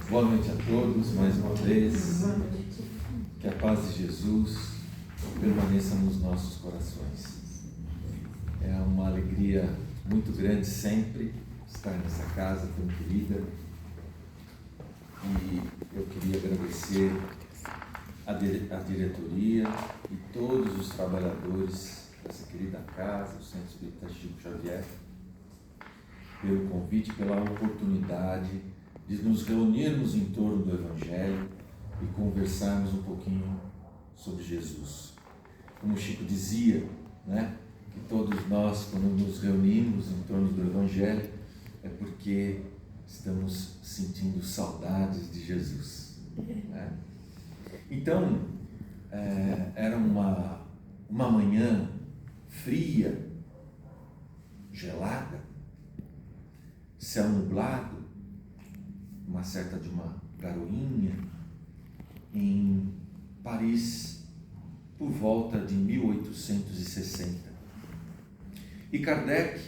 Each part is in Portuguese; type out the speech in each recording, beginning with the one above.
Boa noite a todos, mais uma vez. Que a paz de Jesus permaneça nos nossos corações. É uma alegria muito grande sempre estar nessa casa tão querida. E eu queria agradecer a diretoria e todos os trabalhadores dessa querida casa, o Centro Espírita Chico Xavier, pelo convite, pela oportunidade de nos reunirmos em torno do Evangelho e conversarmos um pouquinho sobre Jesus. Como o Chico dizia, né, que todos nós, quando nos reunimos em torno do Evangelho, é porque estamos sentindo saudades de Jesus, né? Então, era uma manhã fria, gelada, céu nublado, uma garoinha, em Paris, por volta de 1860. E Kardec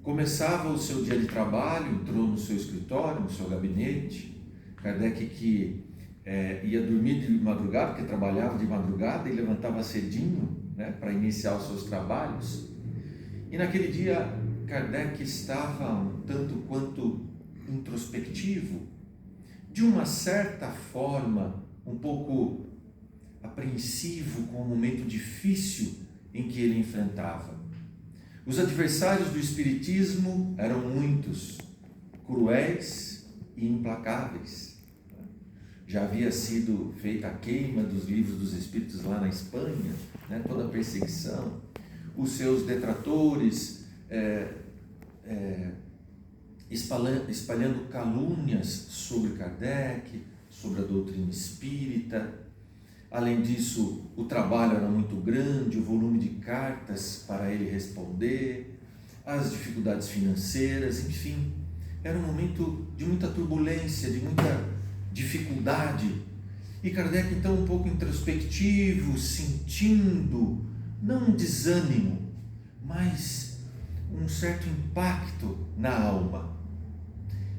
começava o seu dia de trabalho, entrou no seu escritório, no seu gabinete. Kardec que ia dormir de madrugada, porque trabalhava de madrugada e levantava cedinho, né, para iniciar os seus trabalhos. E naquele dia, Kardec estava um tanto quanto introspectivo, de uma certa forma, um pouco apreensivo com o momento difícil em que ele enfrentava. Os adversários do Espiritismo eram muitos, cruéis e implacáveis. Já havia sido feita a queima dos livros dos Espíritos lá na Espanha, né, toda a perseguição, os seus detratores espalhando calúnias sobre Kardec, sobre a doutrina espírita. Além disso, o trabalho era muito grande, o volume de cartas para ele responder, as dificuldades financeiras, enfim, era um momento de muita turbulência, de muita dificuldade. E Kardec, então, um pouco introspectivo, sentindo, não um desânimo, mas um certo impacto na alma.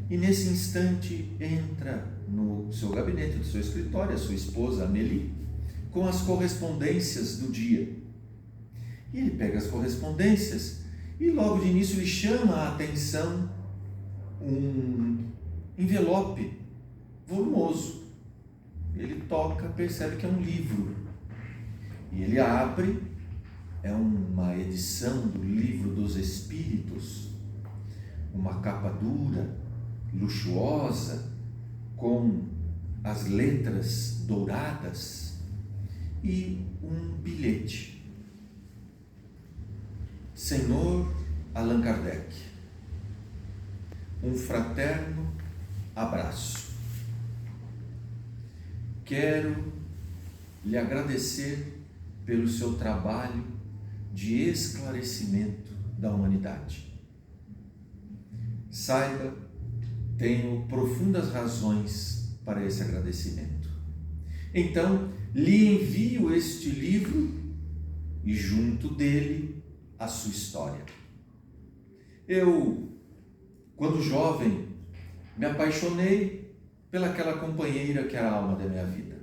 E nesse instante entra no seu gabinete, no seu escritório, a sua esposa Amélie, com as correspondências do dia. E ele pega as correspondências e logo de início lhe chama a atenção um envelope volumoso. Ele toca, percebe que é um livro. E ele abre, é uma edição do Livro dos Espíritos, uma capa dura, luxuosa, com as letras douradas e um bilhete. Senhor Allan Kardec, um fraterno abraço. Quero lhe agradecer pelo seu trabalho de esclarecimento da humanidade. Saiba, tenho profundas razões para esse agradecimento. Então, lhe envio este livro e junto dele a sua história. Eu, quando jovem, me apaixonei pelaquela companheira que era a alma da minha vida.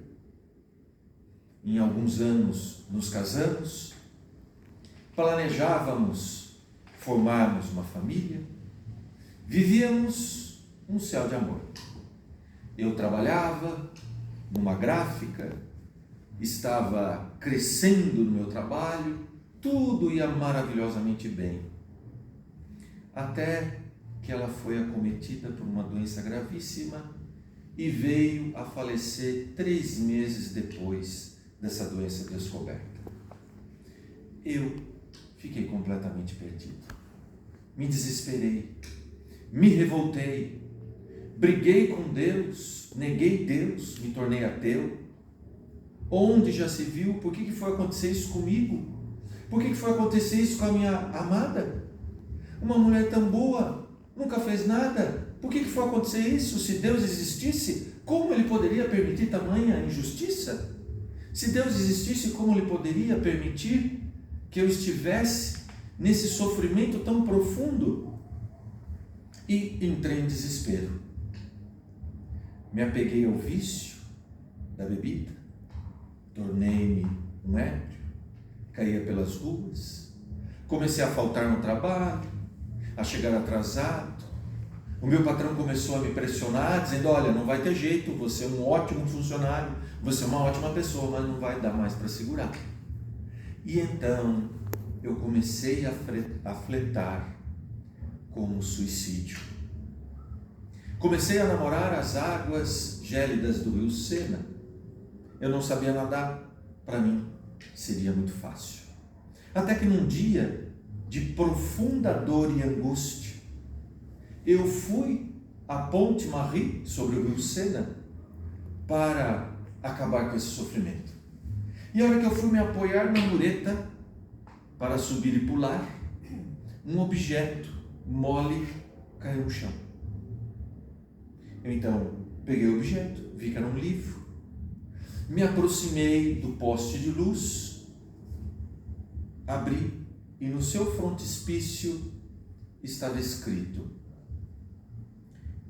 Em alguns anos nos casamos, planejávamos formarmos uma família, vivíamos um céu de amor. Eu trabalhava numa gráfica, estava crescendo no meu trabalho, tudo ia maravilhosamente bem. Até que ela foi acometida por uma doença gravíssima e veio a falecer 3 meses depois dessa doença descoberta. Eu fiquei completamente perdido. Me desesperei, me revoltei, briguei com Deus, neguei Deus, me tornei ateu. Onde já se viu? Por que foi acontecer isso comigo? Por que foi acontecer isso com a minha amada? Uma mulher tão boa, nunca fez nada. Por que foi acontecer isso? Se Deus existisse, como Ele poderia permitir tamanha injustiça? Se Deus existisse, como Ele poderia permitir que eu estivesse nesse sofrimento tão profundo? e entrei em desespero. Me apeguei ao vício da bebida, tornei-me um ébrio, caía pelas ruas, comecei a faltar no trabalho, a chegar atrasado. O meu patrão começou a me pressionar, dizendo: olha, não vai ter jeito, você é um ótimo funcionário, você é uma ótima pessoa, mas não vai dar mais para segurar. E então eu comecei a fletar com o suicídio. Comecei a namorar as águas gélidas do rio Sena. Eu não sabia nadar, para mim seria muito fácil. Até que num dia de profunda dor e angústia, eu fui à Ponte Marie, sobre o rio Sena, para acabar com esse sofrimento. E a hora que eu fui me apoiar na mureta para subir e pular, um objeto mole caiu no chão. Eu então peguei o objeto, vi que era um livro, me aproximei do poste de luz, abri e no seu frontispício estava escrito: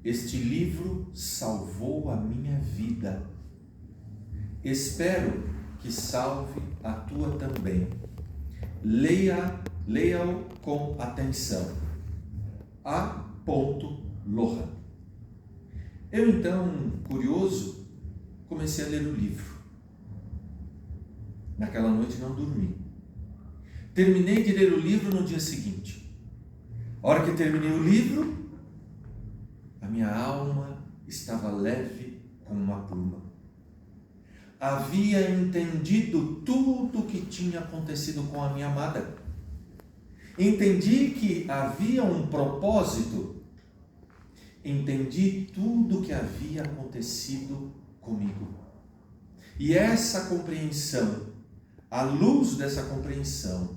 este livro salvou a minha vida. Espero que salve a tua também. Leia-o com atenção. A. Lohan. Eu então, curioso, comecei a ler o livro. Naquela noite não dormi. Terminei de ler o livro no dia seguinte. A hora que terminei o livro, a minha alma estava leve como uma pluma. Havia entendido tudo o que tinha acontecido com a minha amada. Entendi que havia um propósito. Entendi tudo o que havia acontecido comigo. E essa compreensão, a luz dessa compreensão,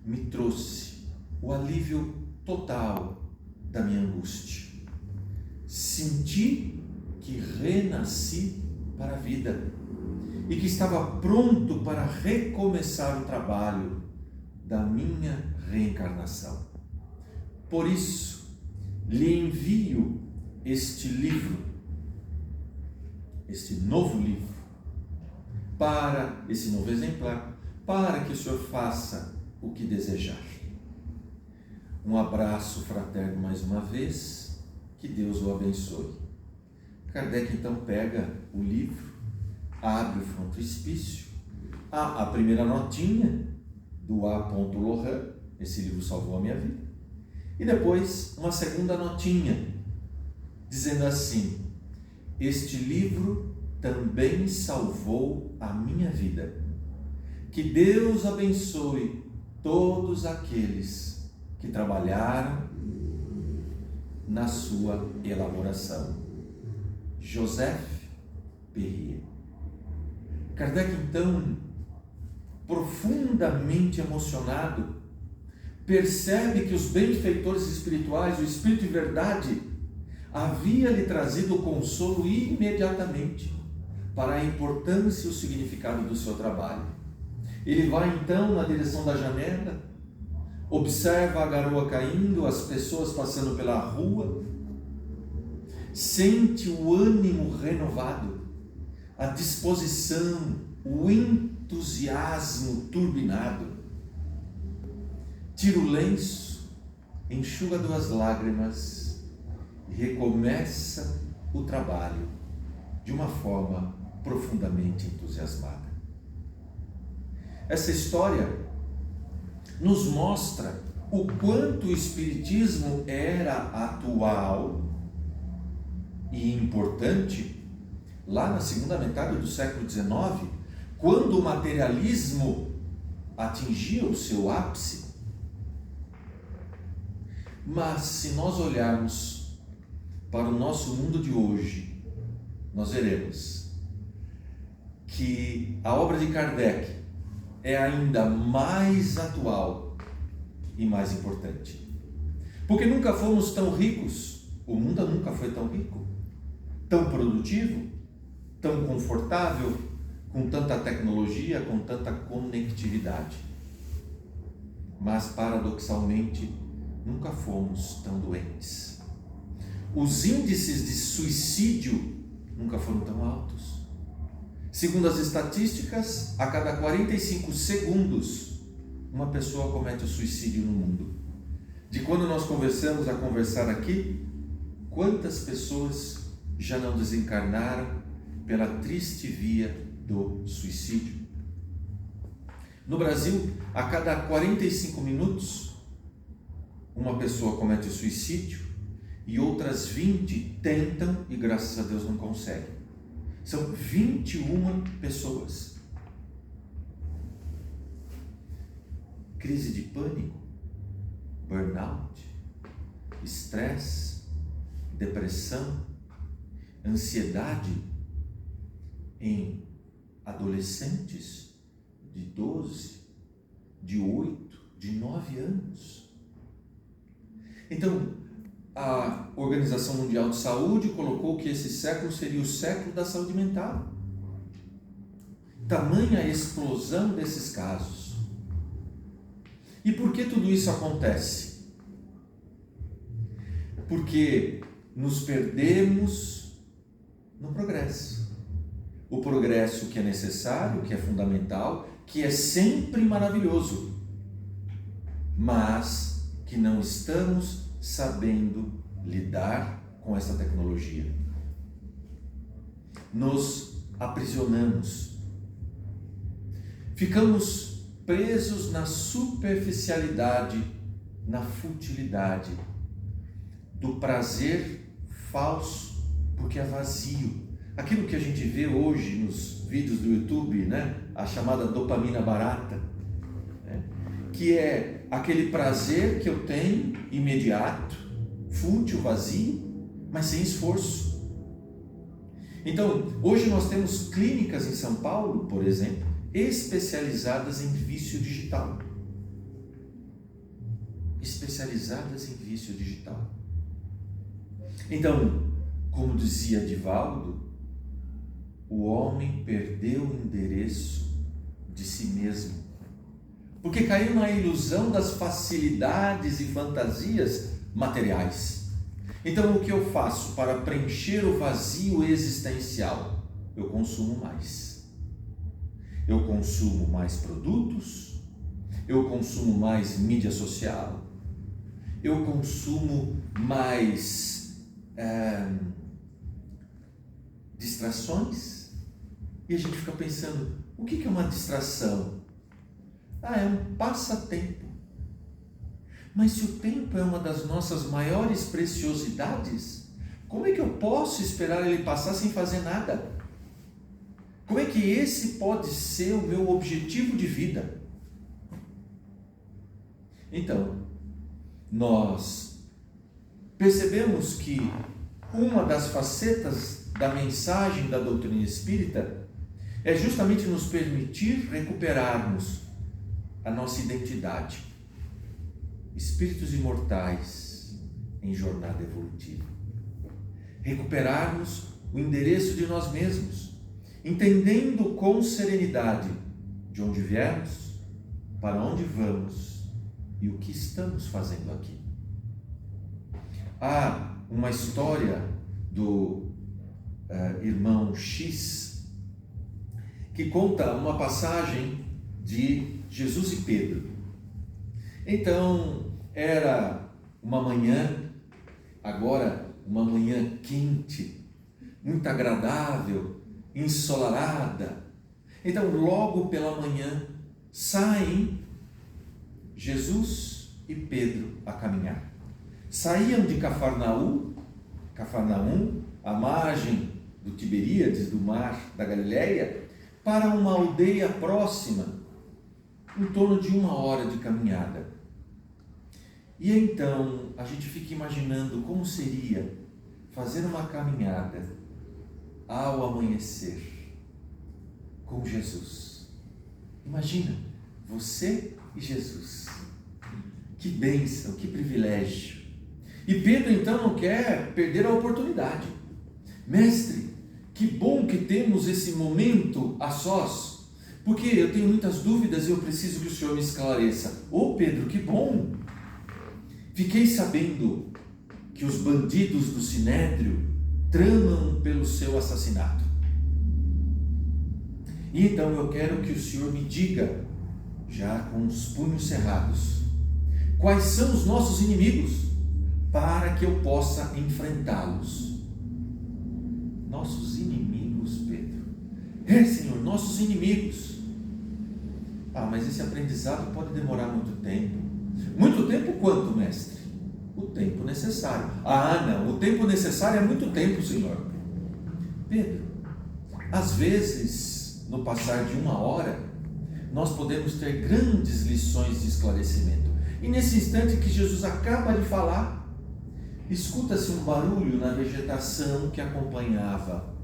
me trouxe o alívio total da minha angústia. Senti que renasci para a vida e que estava pronto para recomeçar o trabalho da minha reencarnação. Por isso, lhe envio este livro, este novo livro, para esse novo exemplar, para que o senhor faça o que desejar. Um abraço fraterno mais uma vez, que Deus o abençoe. Kardec então pega o livro, abre o frontispício, a primeira notinha do A. Lohan, esse livro salvou a minha vida, e depois uma segunda notinha, dizendo assim: este livro também salvou a minha vida. Que Deus abençoe todos aqueles que trabalharam na sua elaboração. Joseph Perrier. Kardec então, profundamente emocionado, percebe que os benfeitores espirituais, o Espírito de Verdade, havia lhe trazido o consolo imediatamente para a importância e o significado do seu trabalho. Ele vai então na direção da janela, observa a garoa caindo, as pessoas passando pela rua, sente o ânimo renovado, a disposição, o entusiasmo turbinado. Tira o lenço, enxuga 2 lágrimas e recomeça o trabalho de uma forma profundamente entusiasmada. Essa história nos mostra o quanto o Espiritismo era atual e importante lá na segunda metade do século XIX, quando o materialismo atingia o seu ápice. Mas se nós olharmos para o nosso mundo de hoje, nós veremos que a obra de Kardec é ainda mais atual e mais importante. Porque nunca fomos tão ricos, o mundo nunca foi tão rico, tão produtivo, tão confortável, com tanta tecnologia, com tanta conectividade. Mas, paradoxalmente, nunca fomos tão doentes. os índices de suicídio nunca foram tão altos. Segundo as estatísticas, a cada 45 segundos, uma pessoa comete o suicídio no mundo. De quando nós começamos a conversar aqui, quantas pessoas já não desencarnaram pela triste via do suicídio? No Brasil, a cada 45 minutos, uma pessoa comete o suicídio e outras 20 tentam e graças a Deus não conseguem. São 21 pessoas. Crise de pânico, burnout, estresse, depressão, ansiedade em adolescentes de 12, de 8, de 9 anos. Então, a Organização Mundial de Saúde colocou que esse século seria o século da saúde mental. Tamanha explosão desses casos. E por que tudo isso acontece? Porque nos perdemos no progresso. O progresso que é necessário, que é fundamental, que é sempre maravilhoso, mas que não estamos sabendo lidar com essa tecnologia. Nos aprisionamos. Ficamos presos na superficialidade, na futilidade do prazer falso, porque é vazio. Aquilo que a gente vê hoje nos vídeos do YouTube, né? A chamada dopamina barata, né? Que é aquele prazer que eu tenho imediato, fútil, vazio, mas sem esforço. Então, hoje nós temos clínicas em São Paulo, por exemplo, especializadas em vício digital. Especializadas em vício digital. Então, como dizia Divaldo, o homem perdeu o endereço de si mesmo, porque caiu na ilusão das facilidades e fantasias materiais. Então, o que eu faço para preencher o vazio existencial? Eu consumo mais. Eu consumo mais produtos, eu consumo mais mídia social, eu consumo mais distrações. E a gente fica pensando, o que é uma distração? É um passatempo. Mas se o tempo é uma das nossas maiores preciosidades, como é que eu posso esperar ele passar sem fazer nada? Como é que esse pode ser o meu objetivo de vida? Então, nós percebemos que uma das facetas da mensagem da doutrina espírita é justamente nos permitir recuperarmos a nossa identidade, espíritos imortais em jornada evolutiva. Recuperarmos o endereço de nós mesmos, entendendo com serenidade de onde viemos, para onde vamos e o que estamos fazendo aqui. Há uma história do irmão X, que conta uma passagem de Jesus e Pedro. Então, era uma manhã, agora uma manhã quente, muito agradável, ensolarada. Então, logo pela manhã, saem Jesus e Pedro a caminhar. Saíam de Cafarnaum, à margem do Tiberíades, do mar da Galileia, para uma aldeia próxima, em torno de 1 hora de caminhada. E então a gente fica imaginando como seria fazer uma caminhada ao amanhecer com Jesus. Imagina, você e Jesus. Que bênção, que privilégio. E Pedro então não quer perder a oportunidade. Mestre, que bom que temos esse momento a sós, porque eu tenho muitas dúvidas e eu preciso que o Senhor me esclareça. Pedro, que bom! Fiquei sabendo que os bandidos do Sinédrio tramam pelo seu assassinato. E então eu quero que o Senhor me diga, já com os punhos cerrados, quais são os nossos inimigos, para que eu possa enfrentá-los. Nossos inimigos, Pedro. Senhor, nossos inimigos. Mas esse aprendizado pode demorar muito tempo. Muito tempo quanto, mestre? O tempo necessário. Não, o tempo necessário é muito tempo, Senhor. Pedro, às vezes, no passar de 1 hora, nós podemos ter grandes lições de esclarecimento. E nesse instante que Jesus acaba de falar, escuta-se um barulho na vegetação que acompanhava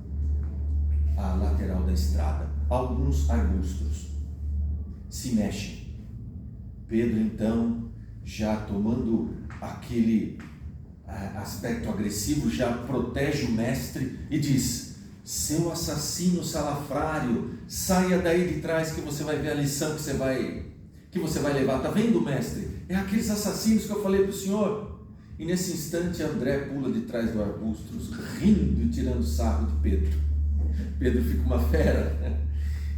a lateral da estrada. Alguns arbustos se mexem. Pedro, então, já tomando aquele aspecto agressivo, já protege o mestre e diz: seu assassino salafrário, saia daí de trás que você vai ver a lição que você vai levar. Está vendo, mestre? É aqueles assassinos que eu falei para o senhor. E nesse instante André pula de trás do arbusto, rindo e tirando sarro de Pedro. Pedro fica uma fera,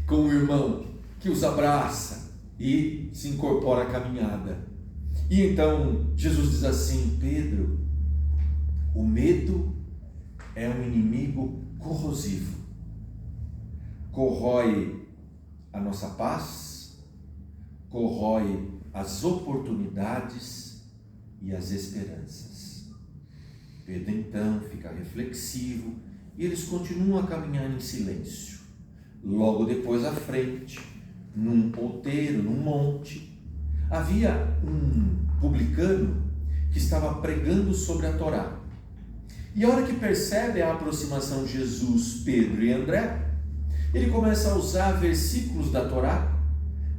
com o irmão que os abraça e se incorpora à caminhada. E então Jesus diz assim: Pedro, o medo é um inimigo corrosivo, corrói a nossa paz, corrói as oportunidades e as esperanças. Pedro então fica reflexivo e eles continuam a caminhar em silêncio. Logo depois à frente, num outeiro, num monte, havia um publicano que estava pregando sobre a Torá. E a hora que percebe a aproximação de Jesus, Pedro e André, ele começa a usar versículos da Torá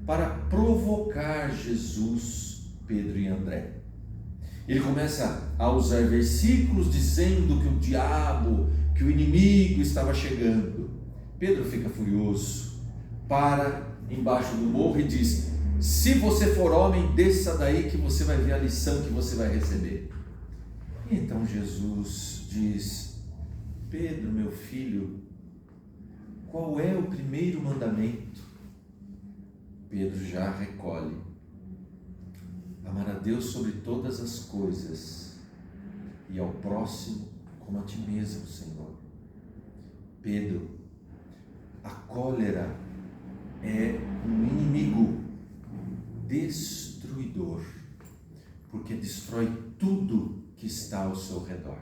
para provocar Jesus, Pedro e André. Ele começa a usar versículos dizendo que o diabo, que o inimigo estava chegando. Pedro fica furioso, para embaixo do morro e diz: se você for homem, desça daí que você vai ver a lição que você vai receber. E então Jesus diz: Pedro, meu filho, qual é o primeiro mandamento? Pedro já recolhe: amar a Deus sobre todas as coisas e ao próximo como a ti mesmo, Senhor. Pedro, a cólera é um inimigo destruidor, porque destrói tudo que está ao seu redor.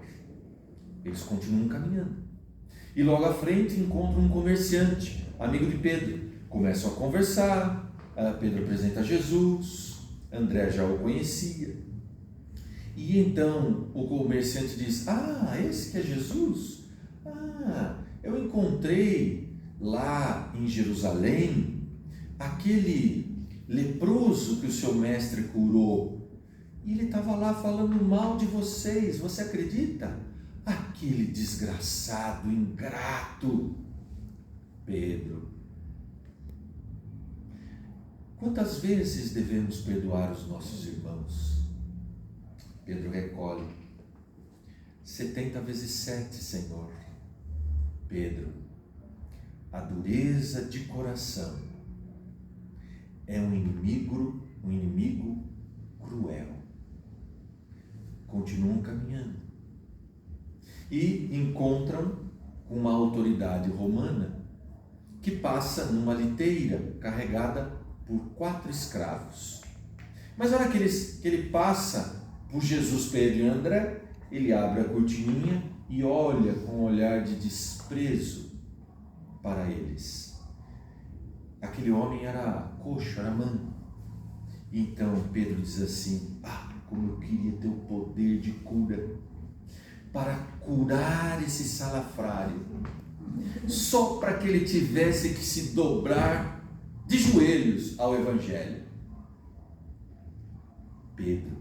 Eles continuam caminhando e logo à frente encontram um comerciante, amigo de Pedro. Começam a conversar. Pedro apresenta Jesus. André já o conhecia. E então o comerciante diz: esse que é Jesus? Eu encontrei lá em Jerusalém aquele leproso que o seu mestre curou. E ele estava lá falando mal de vocês. Você acredita? Aquele desgraçado, ingrato. Pedro, quantas vezes devemos perdoar os nossos irmãos? Pedro recolhe: 70 vezes 7, Senhor. Pedro, a dureza de coração é um inimigo cruel. Continuam caminhando e encontram uma autoridade romana que passa numa liteira carregada por 4 escravos. Mas na hora que ele passa por Jesus, Pedro e André, ele abre a cortininha e olha com um olhar de desprezo para eles. Aquele homem era coxo, era manco. Então Pedro diz assim: como eu queria ter o poder de cura para curar esse salafrário, só para que ele tivesse que se dobrar de joelhos ao Evangelho. Pedro,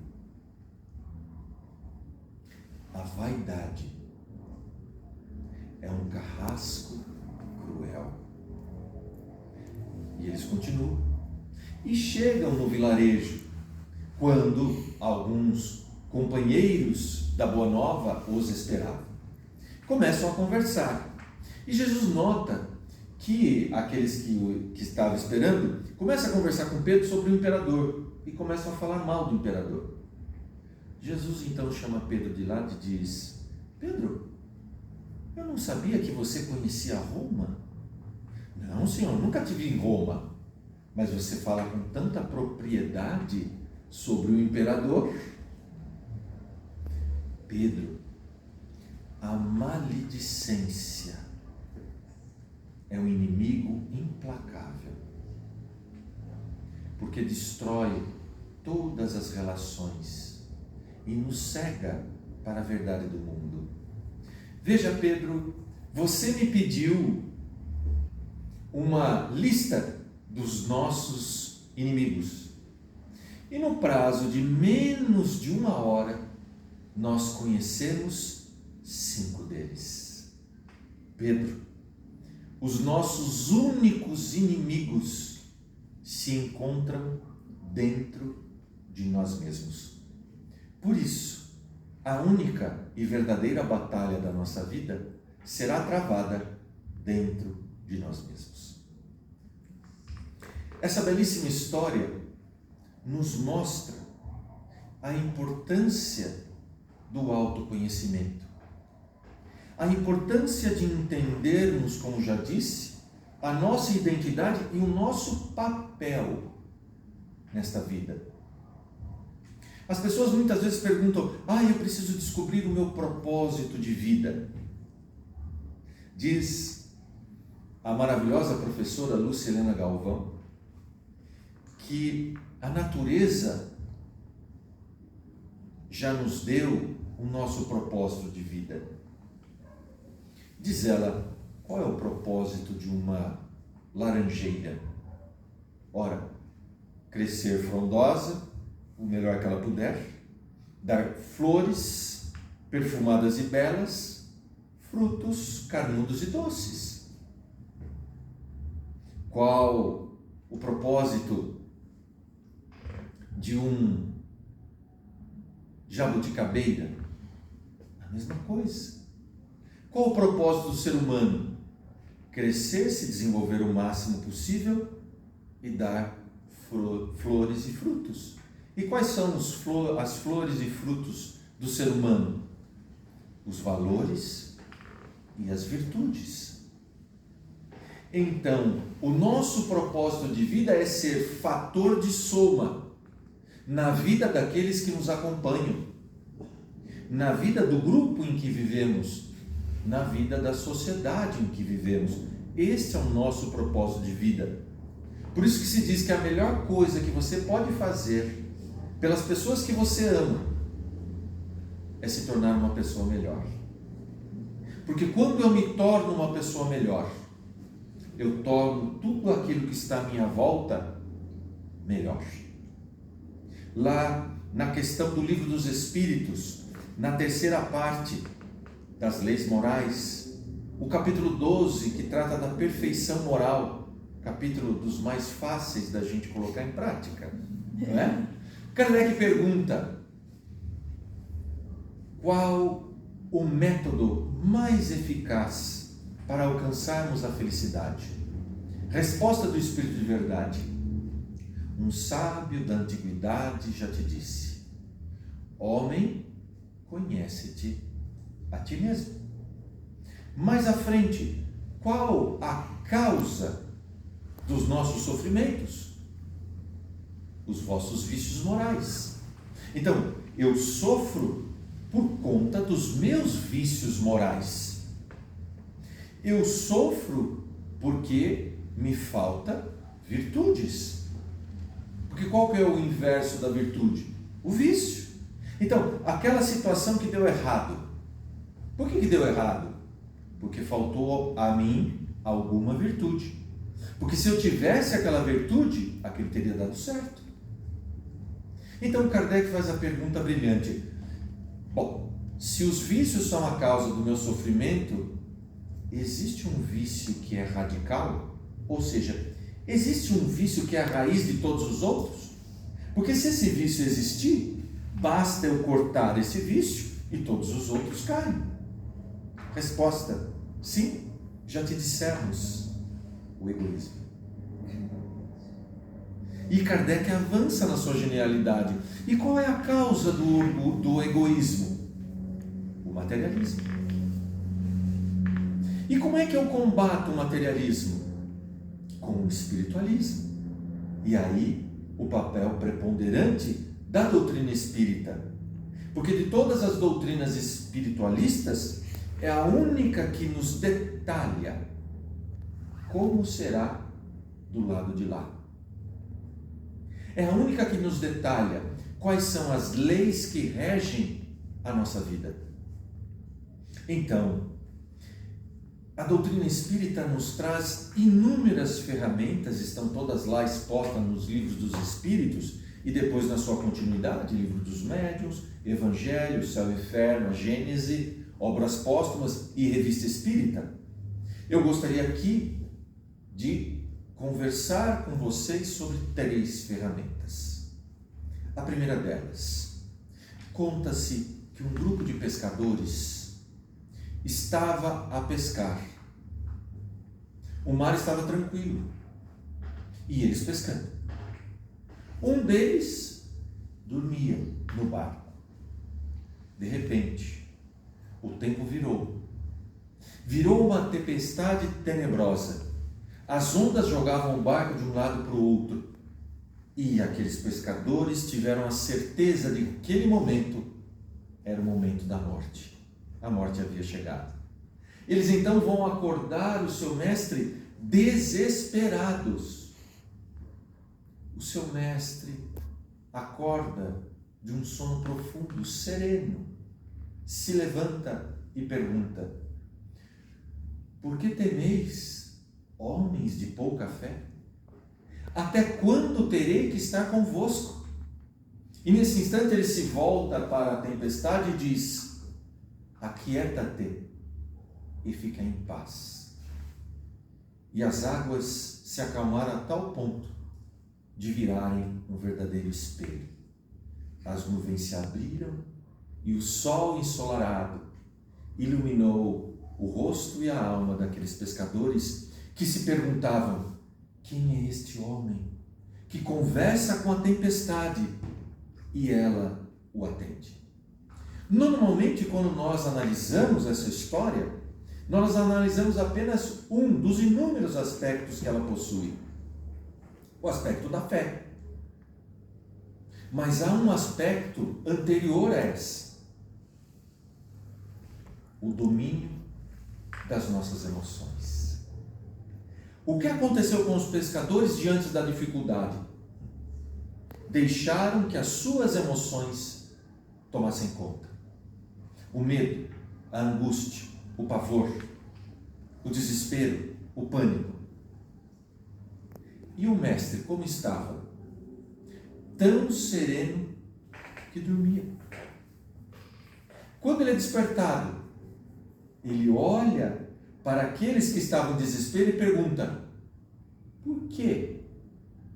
a vaidade é um carrasco cruel. E eles continuam e chegam no vilarejo, quando alguns companheiros da Boa Nova os esperavam. Começam a conversar. E Jesus nota que aqueles que estavam esperando começam a conversar com Pedro sobre o imperador e começam a falar mal do imperador. Jesus então chama Pedro de lado e diz: Pedro, eu não sabia que você conhecia Roma. Não, senhor, nunca estive em Roma. Mas você fala com tanta propriedade sobre o imperador. Pedro, a maledicência é um inimigo implacável, porque destrói todas as relações e nos cega para a verdade do mundo. Veja, Pedro, você me pediu uma lista dos nossos inimigos, e no prazo de menos de 1 hora nós conhecemos 5 deles. Pedro, os nossos únicos inimigos se encontram dentro de nós mesmos. Por isso, a única e verdadeira batalha da nossa vida será travada dentro de nós mesmos. Essa belíssima história nos mostra a importância do autoconhecimento, a importância de entendermos, como já disse, a nossa identidade e o nosso papel nesta vida. As pessoas muitas vezes perguntam: eu preciso descobrir o meu propósito de vida. Diz a maravilhosa professora Lúcia Helena Galvão que a natureza já nos deu o nosso propósito de vida. Diz ela: qual é o propósito de uma laranjeira? Ora, crescer frondosa, o melhor que ela puder, dar flores perfumadas e belas, frutos carnudos e doces. Qual o propósito de um jabuticabeira? A mesma coisa. Qual o propósito do ser humano? Crescer, se desenvolver o máximo possível e dar flores e frutos. E quais são as flores e frutos do ser humano? Os valores e as virtudes. Então, o nosso propósito de vida é ser fator de soma na vida daqueles que nos acompanham, na vida do grupo em que vivemos, na vida da sociedade em que vivemos. Este é o nosso propósito de vida. Por isso que se diz que a melhor coisa que você pode fazer pelas pessoas que você ama é se tornar uma pessoa melhor. Porque quando eu me torno uma pessoa melhor, eu torno tudo aquilo que está à minha volta melhor. Lá na questão do Livro dos Espíritos, na terceira parte das leis morais, o capítulo 12, que trata da perfeição moral, capítulo dos mais fáceis da gente colocar em prática, não é? Kardec pergunta: qual o método mais eficaz para alcançarmos a felicidade? Resposta do Espírito de Verdade: um sábio da antiguidade já te disse: homem, conhece-te a ti mesmo. Mais à frente, qual a causa dos nossos sofrimentos? Os vossos vícios morais. Então, eu sofro por conta dos meus vícios morais. Eu sofro porque me falta virtudes. Porque qual que é o inverso da virtude? O vício. Então, aquela situação que deu errado. Por que deu errado? Porque faltou a mim alguma virtude. Porque se eu tivesse aquela virtude, aquilo teria dado certo. Então Kardec faz a pergunta brilhante: bom, se os vícios são a causa do meu sofrimento, existe um vício que é radical? Ou seja, existe um vício que é a raiz de todos os outros? Porque se esse vício existir, Basta eu cortar esse vício e todos os outros caem. Resposta: sim, já te dissemos, o egoísmo. E Kardec avança na sua genialidade. E qual é a causa do egoísmo? O materialismo. E como é que eu combato o materialismo? Com o espiritualismo. E aí, o papel preponderante da doutrina espírita. Porque de todas as doutrinas espiritualistas, é a única que nos detalha como será do lado de lá. É a única que nos detalha quais são as leis que regem a nossa vida. Então, a doutrina espírita nos traz inúmeras ferramentas, estão todas lá expostas nos livros dos Espíritos, e depois na sua continuidade, Livro dos Médiuns, Evangelho, Céu e Inferno, a Gênese, Obras Póstumas e Revista Espírita. Eu gostaria aqui de conversar com vocês sobre 3 ferramentas. A primeira delas, conta-se que um grupo de pescadores estava a pescar. O mar estava tranquilo e eles pescando. Um deles dormia no barco. De repente, o tempo virou uma tempestade tenebrosa. As ondas jogavam o barco de um lado para o outro. E aqueles pescadores tiveram a certeza de que aquele momento era o momento da morte. A morte havia chegado. Eles então vão acordar o seu mestre desesperados. O seu mestre acorda de um sono profundo, sereno, se levanta e pergunta: por que temeis, homens de pouca fé? Até quando terei que estar convosco? E nesse instante ele se volta para a tempestade e diz: aquieta-te e fica em paz. E as águas se acalmaram a tal ponto de virarem um verdadeiro espelho. As nuvens se abriram e o sol ensolarado iluminou o rosto e a alma daqueles pescadores que se perguntavam: quem é este homem que conversa com a tempestade e ela o atende? Normalmente, quando nós analisamos essa história, nós analisamos apenas um dos inúmeros aspectos que ela possui, o aspecto da fé. Mas há um aspecto anterior a esse: o domínio das nossas emoções. O que aconteceu com os pescadores diante da dificuldade? Deixaram que as suas emoções tomassem conta. O medo, a angústia, o pavor, o desespero, o pânico. E o mestre, como estava? Tão sereno que dormia. Quando ele é despertado, ele olha para aqueles que estavam em desespero e pergunta: por que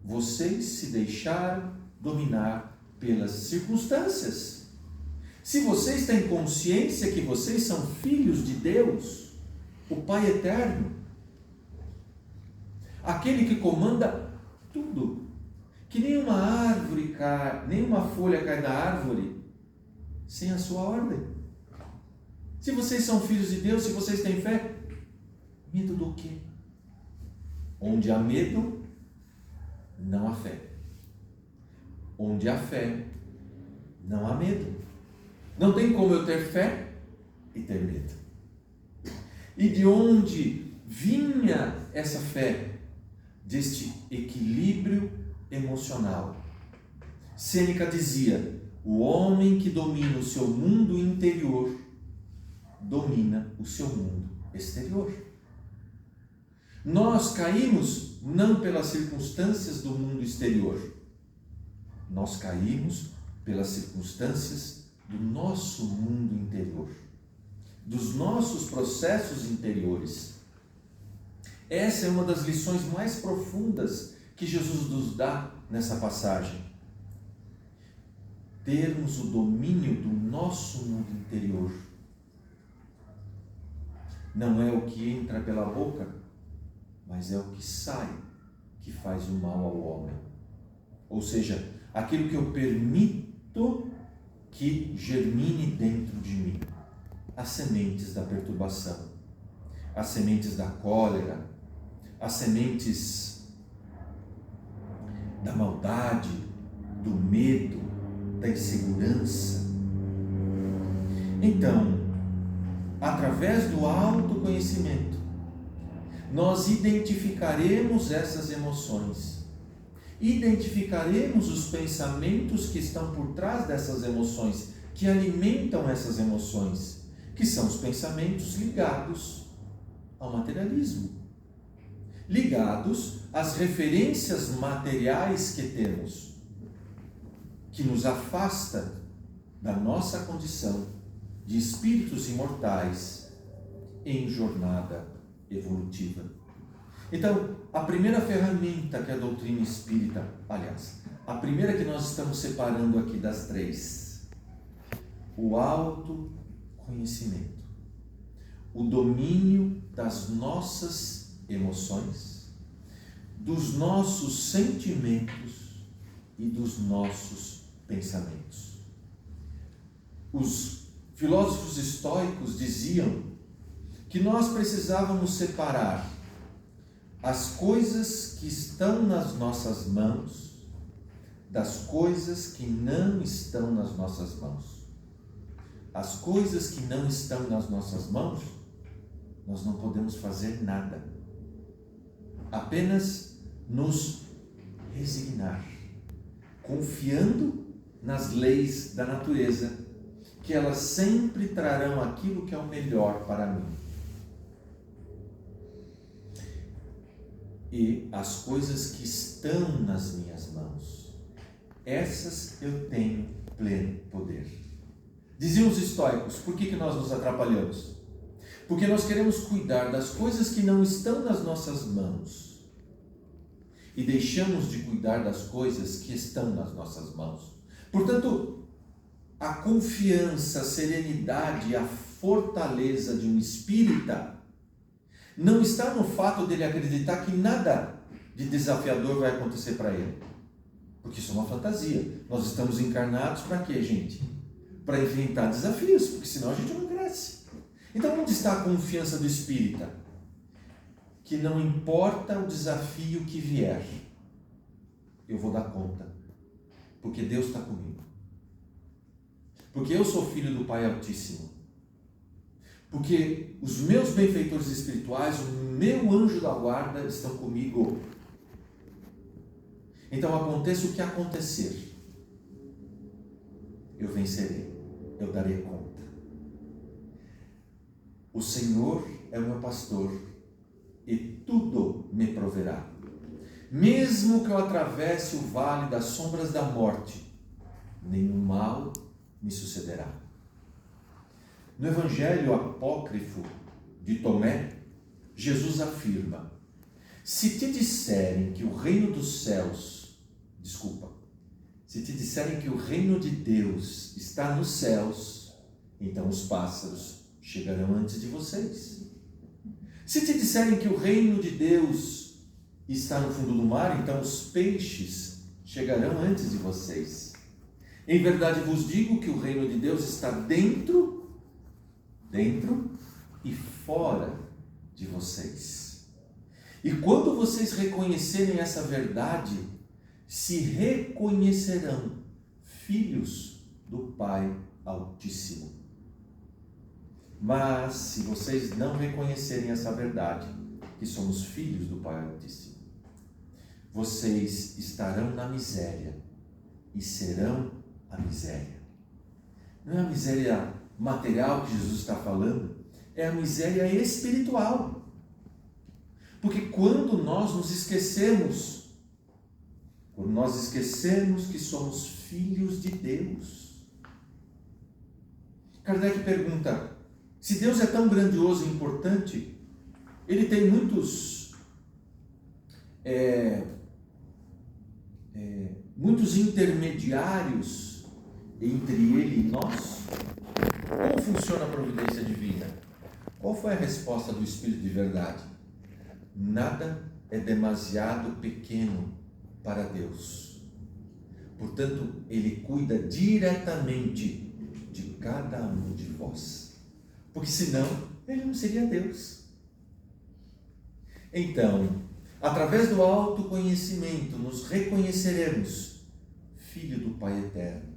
vocês se deixaram dominar pelas circunstâncias? Se vocês têm consciência que vocês são filhos de Deus, o Pai Eterno, aquele que comanda tudo, que nenhuma árvore cai, nenhuma folha cai da árvore sem a sua ordem. Se vocês são filhos de Deus, se vocês têm fé, medo do quê? Onde há medo, não há fé. Onde há fé, não há medo. Não tem como eu ter fé e ter medo. E de onde vinha essa fé? Deste equilíbrio emocional. Sêneca dizia: o homem que domina o seu mundo interior domina o seu mundo exterior. Nós caímos não pelas circunstâncias do mundo exterior. Nós caímos pelas circunstâncias do nosso mundo interior, dos nossos processos interiores. Essa é uma das lições mais profundas que Jesus nos dá nessa passagem. termos o domínio do nosso mundo interior. Não é o que entra pela boca, mas é o que sai que faz o mal ao homem. Ou seja, aquilo que eu permito que germine dentro de mim. As sementes da perturbação, as sementes da cólera, as sementes da maldade, do medo, da insegurança. Então, através do autoconhecimento, nós identificaremos essas emoções, identificaremos os pensamentos que estão por trás dessas emoções, que alimentam essas emoções, que são os pensamentos ligados ao materialismo, ligados às referências materiais que temos, que nos afasta da nossa condição de espíritos imortais em jornada evolutiva. Então, a primeira ferramenta que a doutrina espírita, aliás, a primeira que nós estamos separando aqui das três, o autoconhecimento, o domínio das nossas emoções, dos nossos sentimentos e dos nossos pensamentos. Os filósofos estoicos diziam que nós precisávamos separar as coisas que estão nas nossas mãos das coisas que não estão nas nossas mãos. As coisas que não estão nas nossas mãos, nós não podemos fazer nada. Apenas nos resignar, confiando nas leis da natureza, que elas sempre trarão aquilo que é o melhor para mim. E as coisas que estão nas minhas mãos, essas eu tenho pleno poder. Diziam os estoicos, por que nós nos atrapalhamos? Porque nós queremos cuidar das coisas que não estão nas nossas mãos e deixamos de cuidar das coisas que estão nas nossas mãos. Portanto, a confiança, a serenidade, a fortaleza de um espírita não está no fato dele acreditar que nada de desafiador vai acontecer para ele. Porque isso é uma fantasia. Nós estamos encarnados para quê, gente? Para enfrentar desafios, porque senão a gente não cresce. Então, onde está a confiança do espírita? Que não importa o desafio que vier, eu vou dar conta, porque Deus está comigo. Porque eu sou filho do Pai Altíssimo. Porque os meus benfeitores espirituais, o meu anjo da guarda estão comigo. Então, aconteça o que acontecer, eu vencerei, eu darei conta. O Senhor é o meu pastor e tudo me proverá. Mesmo que eu atravesse o vale das sombras da morte, nenhum mal me sucederá. No Evangelho apócrifo de Tomé, Jesus afirma: se te disserem que o reino dos céus, se te disserem que o reino de Deus está nos céus, então os pássaros chegarão antes de vocês. Se te disserem que o reino de Deus está no fundo do mar, então os peixes chegarão antes de vocês. Em verdade vos digo que o reino de Deus está dentro e fora de vocês. E quando vocês reconhecerem essa verdade, se reconhecerão filhos do Pai Altíssimo. Mas se vocês não reconhecerem essa verdade, que somos filhos do Pai Altíssimo, vocês estarão na miséria e serão a miséria. Não é a miséria material que Jesus está falando, é a miséria espiritual. Porque quando nós nos esquecemos, que somos filhos de Deus. Kardec pergunta, se Deus é tão grandioso e importante, ele tem muitos intermediários entre Ele e nós? Como funciona a providência divina? Qual foi a resposta do Espírito de verdade? Nada é demasiado pequeno para Deus. Portanto, Ele cuida diretamente de cada um de vós. Porque senão, Ele não seria Deus. Então, através do autoconhecimento, nos reconheceremos Filho do Pai Eterno,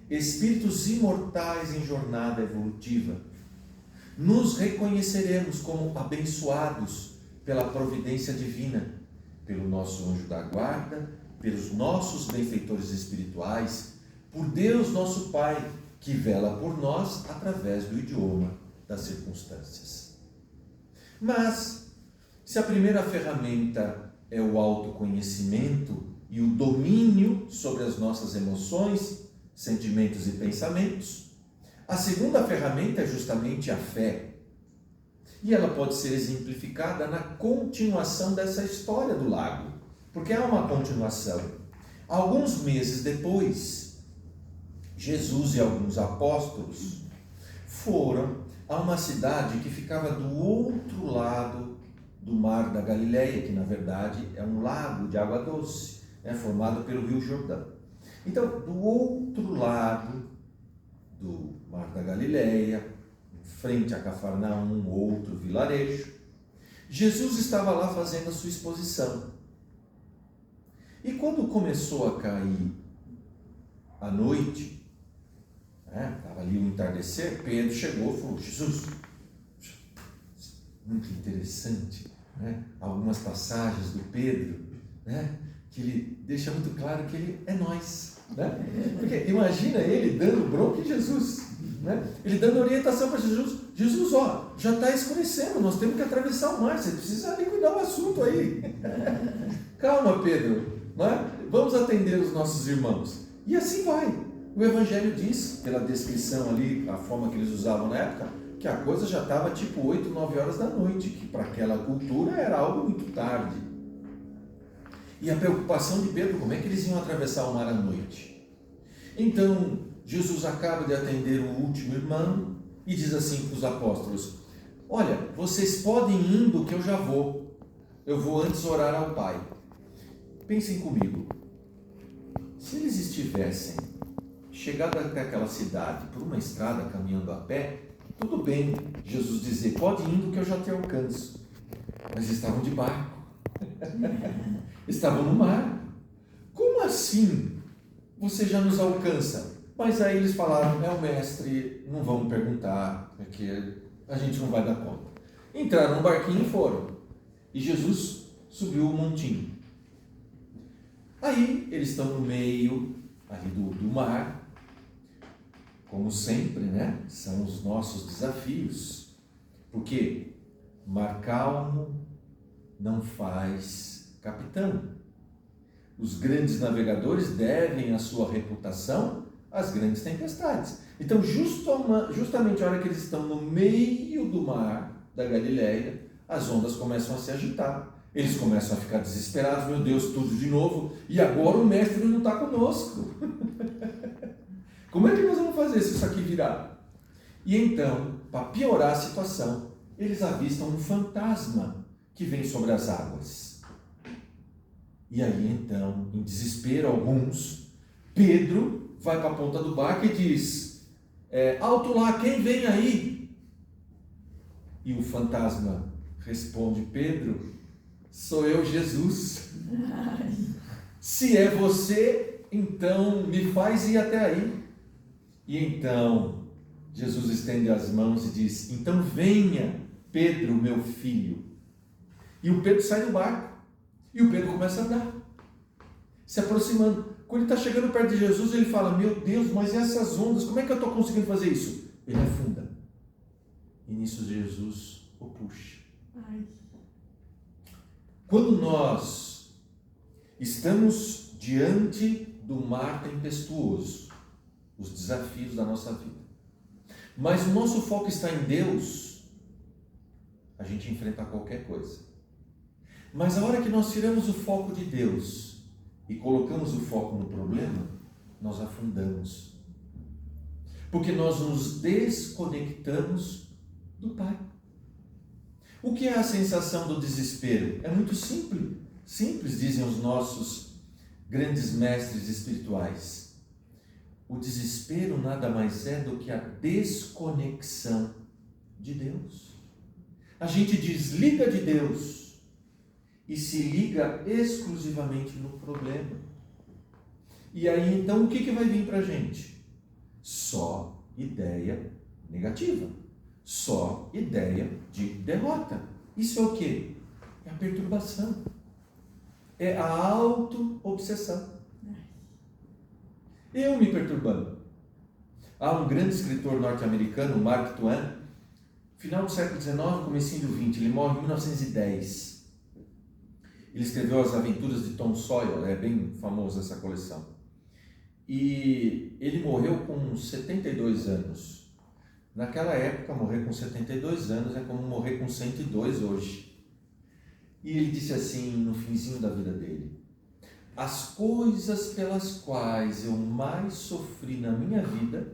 espíritos imortais em jornada evolutiva. Nos reconheceremos como abençoados pela providência divina, pelo nosso anjo da guarda, pelos nossos benfeitores espirituais, por Deus nosso Pai, que vela por nós através do idioma das circunstâncias. Mas, se a primeira ferramenta é o autoconhecimento e o domínio sobre as nossas emoções, sentimentos e pensamentos, a segunda ferramenta é justamente a fé. E ela pode ser exemplificada na continuação dessa história do lago, porque há uma continuação. Alguns meses depois, Jesus e alguns apóstolos foram a uma cidade que ficava do outro lado do Mar da Galileia, que na verdade é um lago de água doce, formado pelo Rio Jordão. Então, do outro lado do Mar da Galileia, em frente a Cafarnaum, outro vilarejo, Jesus estava lá fazendo a sua exposição. E quando começou a cair a noite, estava ali o entardecer, Pedro chegou e falou: Jesus, muito interessante, algumas passagens do Pedro, que ele deixa muito claro que ele é nós, porque imagina ele dando bronca em Jesus, ele dando orientação para Jesus: Jesus, já está escurecendo, nós temos que atravessar o mar, você precisa liquidar o assunto aí. Calma, Pedro, vamos atender os nossos irmãos. E assim vai. O Evangelho diz, pela descrição ali, a forma que eles usavam na época, que a coisa já estava tipo 8, 9 horas da noite, que para aquela cultura era algo muito tarde. E a preocupação de Pedro, como é que eles iam atravessar o mar à noite? Então, Jesus acaba de atender o último irmão e diz assim para os apóstolos: olha, vocês podem ir indo que eu já vou. Eu vou antes orar ao Pai. Pensem comigo. Se eles estivessem chegado até aquela cidade por uma estrada caminhando a pé, tudo bem Jesus dizer: pode ir indo que eu já te alcanço. Mas estavam de barco. Estavam no mar. Como assim você já nos alcança? Mas aí eles falaram: o mestre, não vamos perguntar, porque a gente não vai dar conta. Entraram no barquinho e foram. E Jesus subiu o montinho. Aí eles estão no meio ali do mar. Como sempre, são os nossos desafios. Porque mar calmo não faz capitão. Os grandes navegadores devem a sua reputação às grandes tempestades. Então, justamente a hora que eles estão no meio do mar da Galileia, as ondas começam a se agitar. Eles começam a ficar desesperados: meu Deus, tudo de novo, e agora o mestre não está conosco. Como é que nós vamos fazer se isso aqui virar? E então, para piorar a situação, eles avistam um fantasma que vem sobre as águas. E aí então, em desespero alguns, Pedro vai para a ponta do barco e diz: alto lá, quem vem aí? E o fantasma responde: Pedro, sou eu, Jesus. Se é você, então me faz ir até aí. E então Jesus estende as mãos e diz: então venha, Pedro, meu filho. E o Pedro sai do barco. E o Pedro começa a andar, se aproximando. Quando ele está chegando perto de Jesus, ele fala: meu Deus, mas e essas ondas? Como é que eu estou conseguindo fazer isso? Ele afunda. E nisso Jesus o puxa. Quando nós estamos diante do mar tempestuoso, os desafios da nossa vida, mas o nosso foco está em Deus, a gente enfrenta qualquer coisa. Mas a hora que nós tiramos o foco de Deus e colocamos o foco no problema, nós afundamos. Porque nós nos desconectamos do Pai. O que é a sensação do desespero? É muito simples. Simples, dizem os nossos grandes mestres espirituais. O desespero nada mais é do que a desconexão de Deus. A gente desliga de Deus e se liga exclusivamente no problema. E aí então o que vai vir para a gente? Só ideia negativa, só ideia de derrota. Isso é o quê? É a perturbação, é a auto-obsessão. Eu me perturbando. Há um grande escritor norte-americano, Mark Twain, final do século XIX, comecinho do XX, ele morre em 1910. Ele escreveu As Aventuras de Tom Sawyer, é bem famosa essa coleção. E ele morreu com 72 anos. Naquela época, morrer com 72 anos é como morrer com 102 hoje. E ele disse assim, no finzinho da vida dele: as coisas pelas quais eu mais sofri na minha vida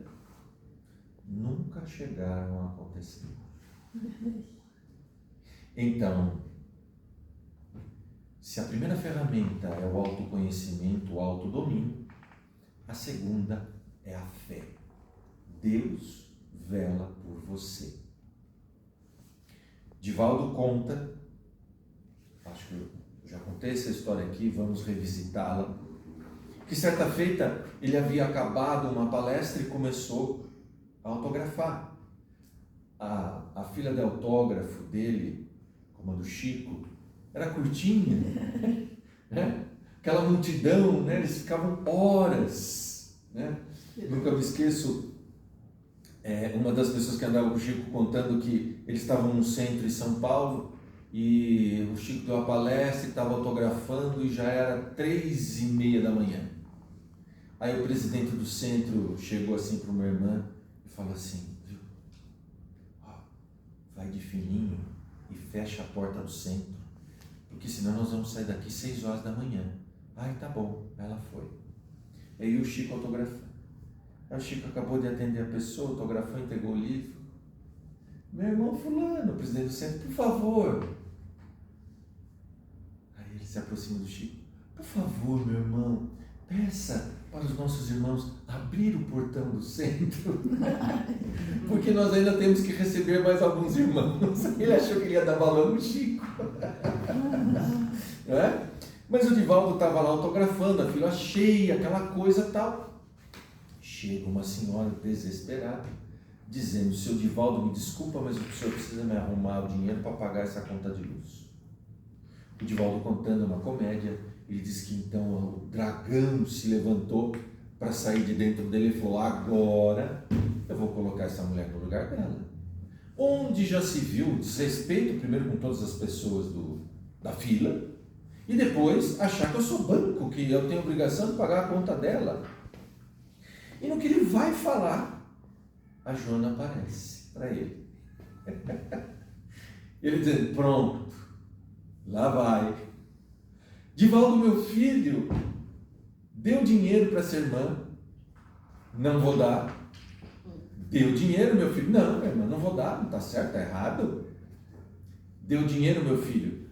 nunca chegaram a acontecer. Então, se a primeira ferramenta é o autoconhecimento, o autodomínio, a segunda é a fé. Deus vela por você. Divaldo conta, acho que eu já contei essa história aqui, vamos revisitá-la, que certa feita ele havia acabado uma palestra e começou a autografar. A fila de autógrafo dele, como a do Chico, era curtinha, né? Aquela multidão, né? Eles ficavam horas, né? Nunca me esqueço, uma das pessoas que andava com o Chico contando que eles estavam no centro em São Paulo e o Chico deu a palestra e estava autografando e já era 3:30 da manhã. Aí o presidente do centro chegou assim para uma irmã e falou assim: viu? Vai de fininho e fecha a porta do centro, porque senão nós vamos sair daqui 6 horas da manhã. Ai, tá bom. Ela foi. Aí o Chico autografou. Aí o Chico acabou de atender a pessoa, autografou, entregou o livro. Meu irmão fulano, o presidente do centro, por favor. Aí ele se aproxima do Chico. Por favor, meu irmão, peça para os nossos irmãos abrir o portão do centro, porque nós ainda temos que receber mais alguns irmãos. Ele achou que ele ia dar balão no Chico. Não é? Mas o Divaldo estava lá autografando, a fila cheia, aquela coisa tal. Chega uma senhora desesperada, dizendo: seu Divaldo, me desculpa, mas o senhor precisa me arrumar o dinheiro para pagar essa conta de luz. O Divaldo contando uma comédia, ele diz que então o dragão se levantou para sair de dentro dele e falou: agora eu vou colocar essa mulher no lugar dela. Onde já se viu desrespeito primeiro com todas as pessoas da fila e depois achar que eu sou banco, que eu tenho obrigação de pagar a conta dela. E no que ele vai falar, a Joana aparece para ele. Ele dizendo: pronto, lá vai. Divaldo, meu filho, deu dinheiro para essa irmã. Não vou dar. Deu dinheiro, meu filho. Não, minha irmã, não vou dar, não está certo, está errado. Deu dinheiro, meu filho.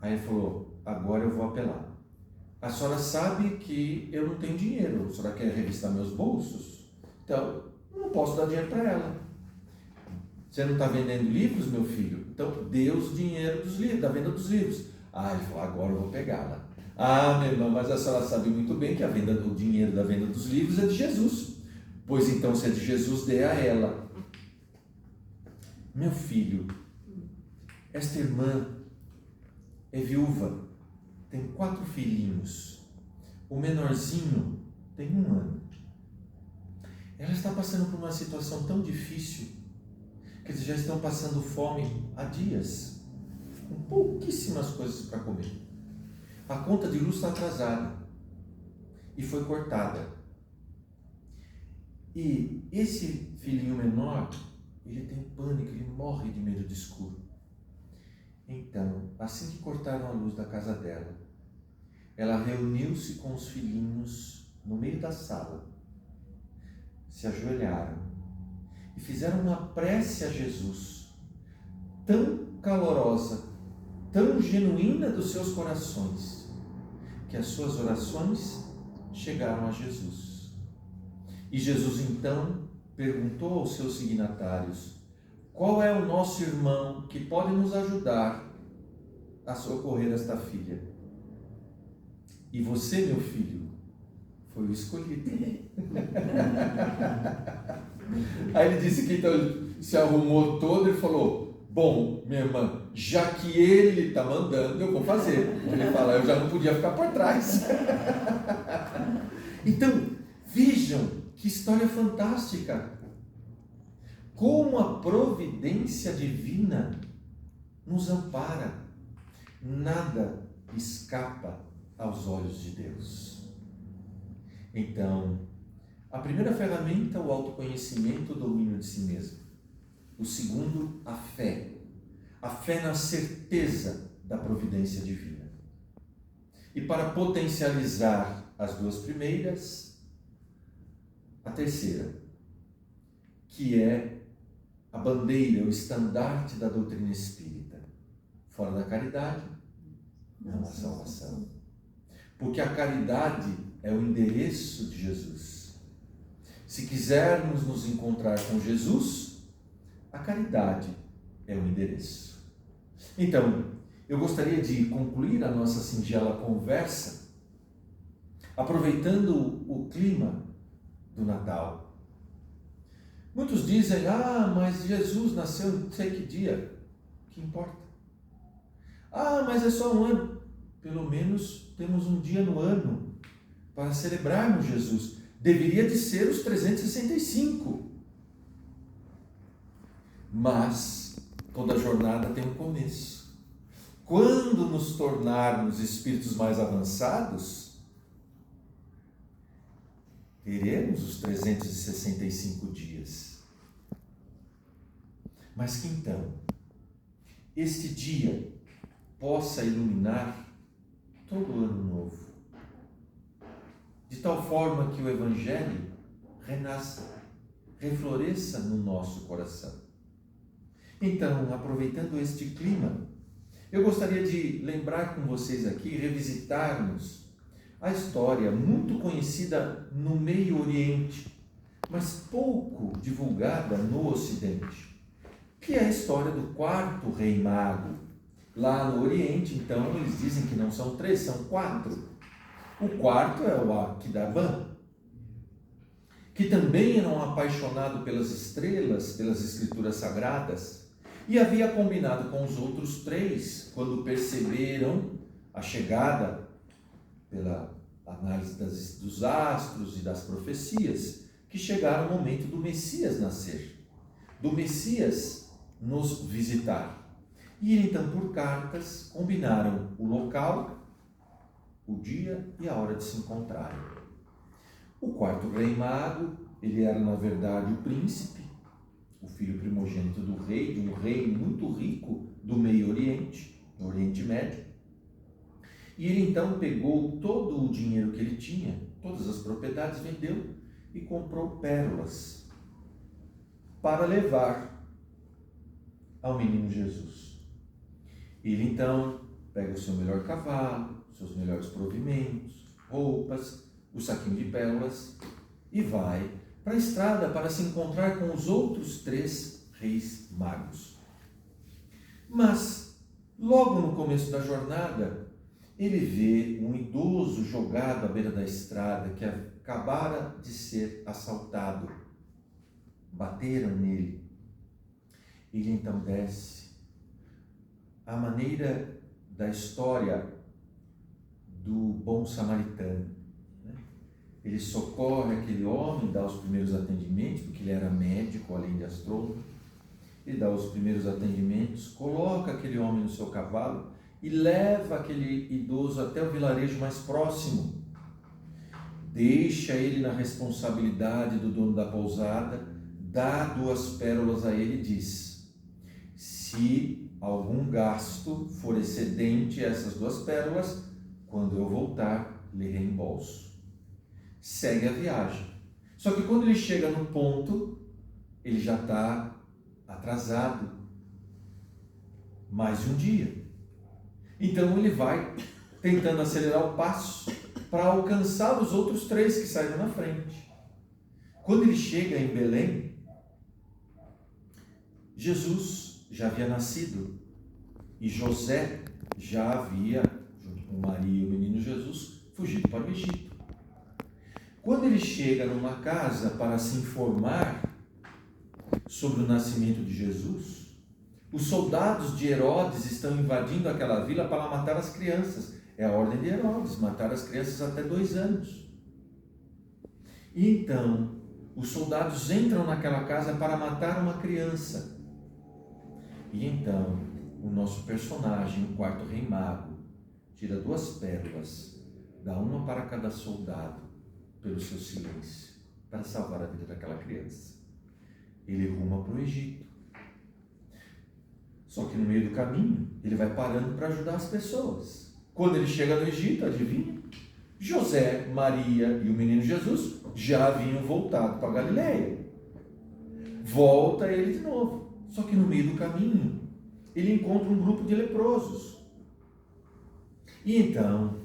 Aí ele falou: agora eu vou apelar. A senhora sabe que eu não tenho dinheiro. A senhora quer revistar meus bolsos? Então, não posso dar dinheiro para ela. Você não está vendendo livros, meu filho? Então, dê os dinheiro dos livros, da venda dos livros. Ah, ele falou: agora eu vou pegá-la. Ah, minha irmã, mas a senhora sabe muito bem que o dinheiro da venda dos livros é de Jesus. Pois então, se é de Jesus, dê a ela. Meu filho, esta irmã é viúva, tem 4 filhinhos. O menorzinho tem 1 ano. Ela está passando por uma situação tão difícil que eles já estão passando fome há dias, com pouquíssimas coisas para comer. A conta de luz está atrasada e foi cortada. E esse filhinho menor, ele tem pânico, ele morre de medo de escuro. Então, assim que cortaram a luz da casa dela, ela reuniu-se com os filhinhos no meio da sala, se ajoelharam e fizeram uma prece a Jesus, tão calorosa, tão genuína dos seus corações, que as suas orações chegaram a Jesus. E Jesus então perguntou aos seus signatários: qual é o nosso irmão que pode nos ajudar a socorrer esta filha? E você, meu filho, foi o escolhido. Aí ele disse que então ele se arrumou todo e falou: bom, minha irmã, já que ele está mandando, eu vou fazer. Ele fala: eu já não podia ficar por trás. Então, vejam que história fantástica. Como a providência divina nos ampara. Nada escapa aos olhos de Deus. Então, a primeira ferramenta, o autoconhecimento, o domínio de si mesmo. O segundo, a fé. A fé na certeza da providência divina. E para potencializar as duas primeiras, a terceira, que é a bandeira, o estandarte da doutrina espírita. Fora da caridade, não há salvação. Porque a caridade é o endereço de Jesus. Se quisermos nos encontrar com Jesus, a caridade é o endereço. Então, eu gostaria de concluir a nossa singela conversa aproveitando o clima do Natal. Muitos dizem: mas Jesus nasceu em não sei que dia. Que importa? Mas é só um ano. Pelo menos temos um dia no ano para celebrarmos Jesus. Deveria de ser os 365. Mas toda jornada tem um começo. Quando nos tornarmos espíritos mais avançados, teremos os 365 dias. Mas que então, este dia possa iluminar todo o ano novo, de tal forma que o Evangelho renasça, refloresça no nosso coração. Então, aproveitando este clima, eu gostaria de lembrar com vocês aqui, revisitarmos a história muito conhecida no Meio Oriente, mas pouco divulgada no Ocidente, que é a história do quarto rei mago. Lá no Oriente, então, eles dizem que não são 3, são 4. O quarto é o Akidaban, que também era um apaixonado pelas estrelas, pelas escrituras sagradas, e havia combinado com os outros 3, quando perceberam a chegada, pela análise dos astros e das profecias, que chegara o momento do Messias nascer, do Messias nos visitar. E então, por cartas, combinaram o local, o dia e a hora de se encontrarem. O quarto rei mago, ele era na verdade o príncipe, o filho primogênito do rei, de um reino muito rico do Meio Oriente, do Oriente Médio. E ele então pegou todo o dinheiro que ele tinha, todas as propriedades, vendeu e comprou pérolas para levar ao menino Jesus. Ele então pega o seu melhor cavalo, seus melhores provimentos, roupas, o saquinho de pérolas e vai para a estrada para se encontrar com os outros 3 reis magos. Mas, logo no começo da jornada, ele vê um idoso jogado à beira da estrada que acabara de ser assaltado. Bateram nele. Ele então desce. A maneira da história do bom samaritano. Ele socorre aquele homem, dá os primeiros atendimentos, porque ele era médico, além de astrônomo. Ele dá os primeiros atendimentos, coloca aquele homem no seu cavalo e leva aquele idoso até o vilarejo mais próximo. Deixa ele na responsabilidade do dono da pousada, dá 2 pérolas a ele e diz: se algum gasto for excedente a essas 2 pérolas, quando eu voltar, lhe reembolso. Segue a viagem. Só que quando ele chega no ponto, ele já está atrasado mais de um dia. Então ele vai tentando acelerar o passo para alcançar os outros 3 que saíram na frente. Quando ele chega em Belém, Jesus já havia nascido e José já havia, junto com Maria e o menino Jesus, fugido para o Egito. Quando ele chega numa casa para se informar sobre o nascimento de Jesus, os soldados de Herodes estão invadindo aquela vila para matar as crianças. É a ordem de Herodes, matar as crianças até 2 anos. E então, os soldados entram naquela casa para matar uma criança. E então, o nosso personagem, o quarto rei mago, tira 2 pérolas, dá uma para cada soldado, pelo seu silêncio, para salvar a vida daquela criança. Ele ruma para o Egito. Só que no meio do caminho, ele vai parando para ajudar as pessoas. Quando ele chega no Egito, adivinha? José, Maria e o menino Jesus já haviam voltado para a Galileia. Volta ele de novo. Só que no meio do caminho, ele encontra um grupo de leprosos. E então,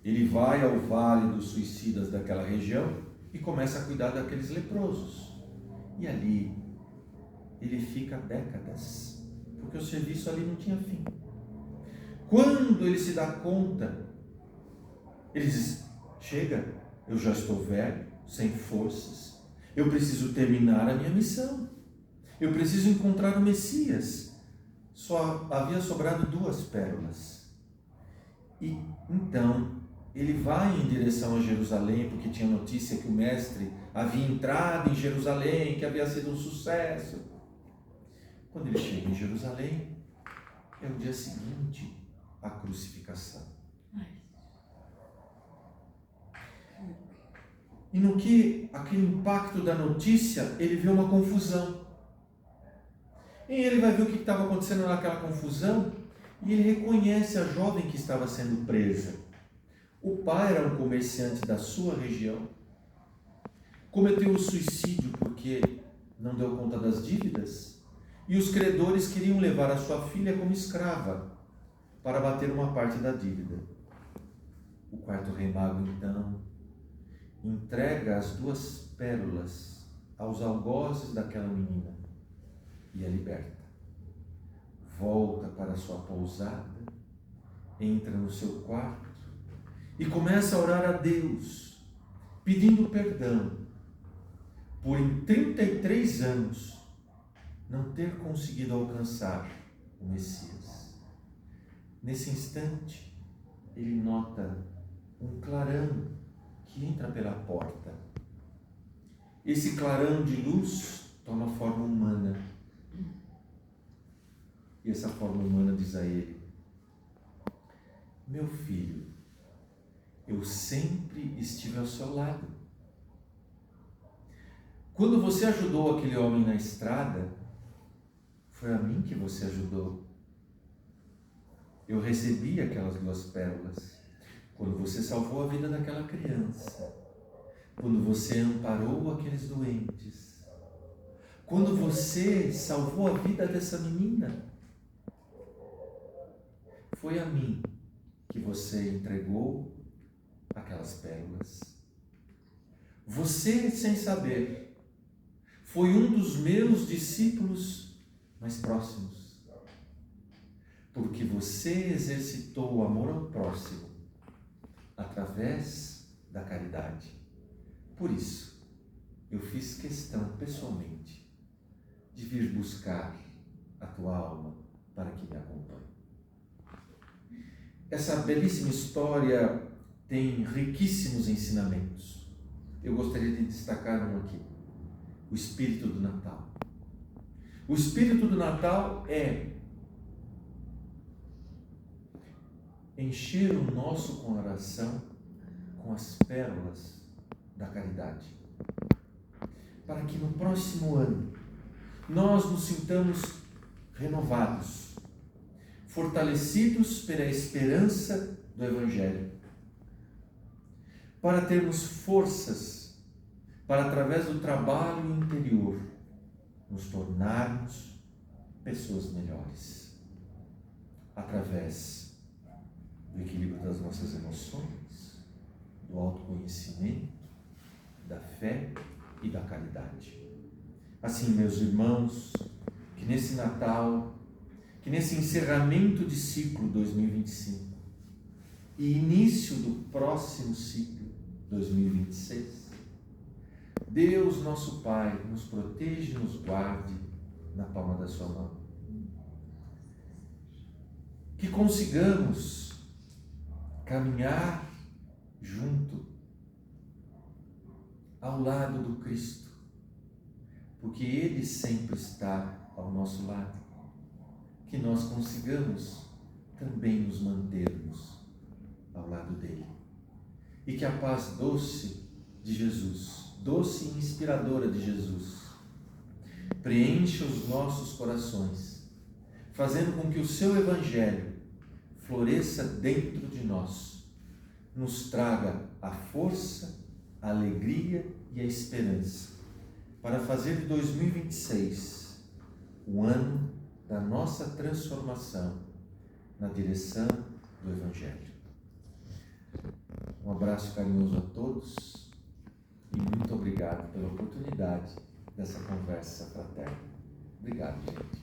ele vai ao vale dos suicidas daquela região e começa a cuidar daqueles leprosos. E ali, ele fica décadas, porque o serviço ali não tinha fim. Quando ele se dá conta, ele diz: chega, eu já estou velho, sem forças, eu preciso terminar a minha missão, eu preciso encontrar o Messias. Só havia sobrado 2 pérolas. E então ele vai em direção a Jerusalém, porque tinha notícia que o mestre havia entrado em Jerusalém, que havia sido um sucesso. Quando ele chega em Jerusalém, é o dia seguinte à crucificação. E no que aquele impacto da notícia, ele vê uma confusão. E ele vai ver o que estava acontecendo naquela confusão, e ele reconhece a jovem que estava sendo presa. O pai era um comerciante da sua região, cometeu o suicídio porque não deu conta das dívidas, e os credores queriam levar a sua filha como escrava para bater uma parte da dívida. O quarto rei mago, então, entrega as 2 pérolas aos algozes daquela menina e a liberta. Volta para sua pousada, entra no seu quarto e começa a orar a Deus, pedindo perdão por em 33 anos não ter conseguido alcançar o Messias. Nesse instante, ele nota um clarão que entra pela porta. Esse clarão de luz toma forma humana. E essa forma humana diz a ele: meu filho, eu sempre estive ao seu lado. Quando você ajudou aquele homem na estrada, foi a mim que você ajudou. Eu recebi aquelas 2 pérolas. Quando você salvou a vida daquela criança, quando você amparou aqueles doentes, quando você salvou a vida dessa menina, foi a mim que você entregou aquelas pérolas. Você, sem saber, foi um dos meus discípulos mais próximos, porque você exercitou o amor ao próximo através da caridade. Por isso, eu fiz questão pessoalmente de vir buscar a tua alma para que me acompanhe. Essa belíssima história tem riquíssimos ensinamentos. Eu gostaria de destacar um aqui: o espírito do Natal. O espírito do Natal é encher o nosso coração com as pérolas da caridade, para que no próximo ano nós nos sintamos renovados, fortalecidos pela esperança do Evangelho, para termos forças para, através do trabalho interior, nos tornarmos pessoas melhores, através do equilíbrio das nossas emoções, do autoconhecimento, da fé e da caridade. Assim, meus irmãos, que nesse Natal, que nesse encerramento de ciclo 2025 e início do próximo ciclo 2026, Deus, nosso Pai, nos proteja e nos guarde na palma da sua mão. Que consigamos caminhar junto, ao lado do Cristo, porque Ele sempre está ao nosso lado. Que nós consigamos também nos mantermos ao lado dele. E que a paz doce de Jesus, doce e inspiradora de Jesus, preencha os nossos corações, fazendo com que o seu Evangelho floresça dentro de nós, nos traga a força, a alegria e a esperança, para fazer de 2026 o ano da nossa transformação na direção do Evangelho. Um abraço carinhoso a todos e muito obrigado pela oportunidade dessa conversa fraterna. Obrigado, gente.